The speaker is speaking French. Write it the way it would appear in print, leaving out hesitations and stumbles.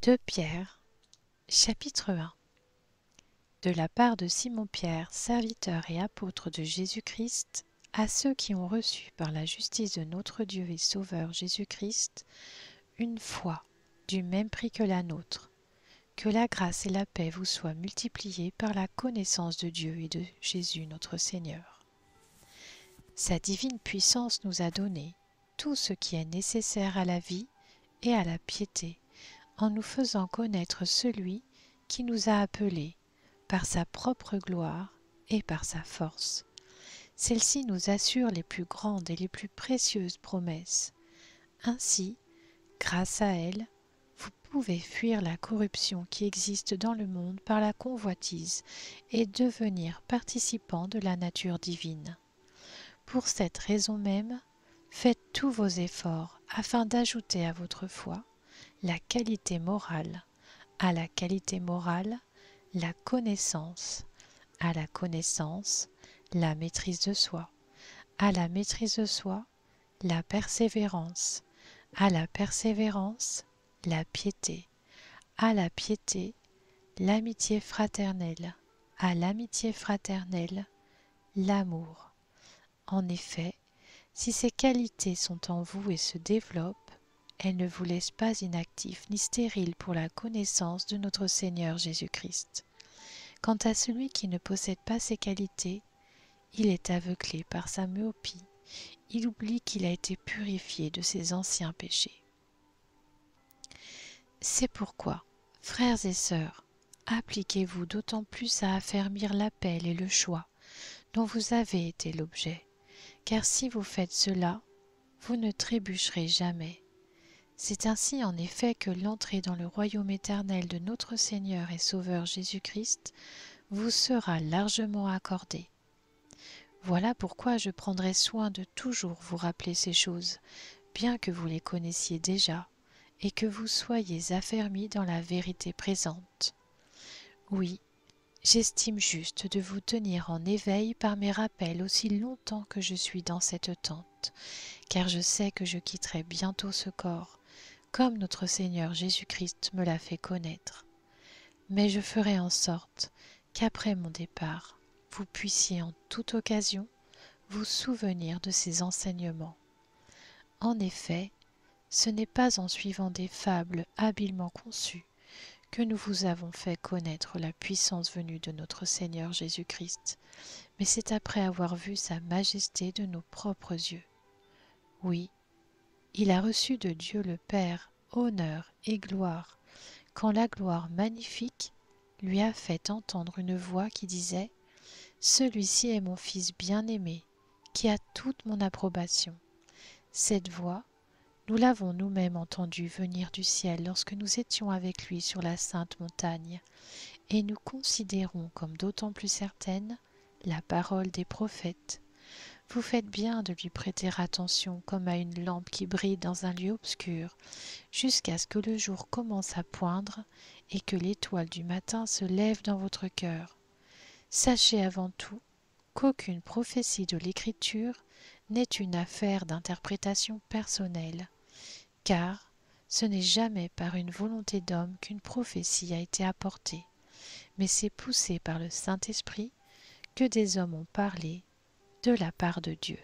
De Pierre, chapitre 1. De la part de Simon-Pierre, serviteur et apôtre de Jésus-Christ, à ceux qui ont reçu par la justice de notre Dieu et Sauveur Jésus-Christ une foi du même prix que la nôtre, que la grâce et la paix vous soient multipliées par la connaissance de Dieu et de Jésus notre Seigneur. Sa divine puissance nous a donné tout ce qui est nécessaire à la vie et à la piété, en nous faisant connaître celui qui nous a appelés par sa propre gloire et par sa force. Celle-ci nous assure les plus grandes et les plus précieuses promesses. Ainsi, grâce à elle, vous pouvez fuir la corruption qui existe dans le monde par la convoitise et devenir participant de la nature divine. Pour cette raison même, faites tous vos efforts afin d'ajouter à votre foi la qualité morale, à la qualité morale, la connaissance, à la connaissance, la maîtrise de soi, à la maîtrise de soi, la persévérance, à la persévérance, la piété, à la piété, l'amitié fraternelle, à l'amitié fraternelle, l'amour. En effet, si ces qualités sont en vous et se développent, elles ne vous laissent pas inactifs ni stériles pour la connaissance de notre Seigneur Jésus-Christ. Quant à celui qui ne possède pas ces qualités, il est aveuglé par sa myopie, il oublie qu'il a été purifié de ses anciens péchés. C'est pourquoi, frères et sœurs, appliquez-vous d'autant plus à affermir l'appel et le choix dont vous avez été l'objet, car si vous faites cela, vous ne trébucherez jamais. C'est ainsi en effet que l'entrée dans le royaume éternel de notre Seigneur et Sauveur Jésus-Christ vous sera largement accordée. Voilà pourquoi je prendrai soin de toujours vous rappeler ces choses, bien que vous les connaissiez déjà, et que vous soyez affermis dans la vérité présente. Oui, j'estime juste de vous tenir en éveil par mes rappels aussi longtemps que je suis dans cette tente, car je sais que je quitterai bientôt ce corps, comme notre Seigneur Jésus-Christ me l'a fait connaître. Mais je ferai en sorte qu'après mon départ, vous puissiez en toute occasion vous souvenir de ces enseignements. En effet, ce n'est pas en suivant des fables habilement conçues que nous vous avons fait connaître la puissance venue de notre Seigneur Jésus-Christ, mais c'est après avoir vu sa majesté de nos propres yeux. Oui, il a reçu de Dieu le Père honneur et gloire, quand la gloire magnifique lui a fait entendre une voix qui disait « Celui-ci est mon Fils bien-aimé, qui a toute mon approbation. » Cette voix, nous l'avons nous-mêmes entendue venir du ciel lorsque nous étions avec lui sur la sainte montagne, et nous considérons comme d'autant plus certaine la parole des prophètes. Vous faites bien de lui prêter attention comme à une lampe qui brille dans un lieu obscur, jusqu'à ce que le jour commence à poindre et que l'étoile du matin se lève dans votre cœur. Sachez avant tout qu'aucune prophétie de l'Écriture n'est une affaire d'interprétation personnelle, car ce n'est jamais par une volonté d'homme qu'une prophétie a été apportée, mais c'est poussé par le Saint-Esprit que des hommes ont parlé de la part de Dieu.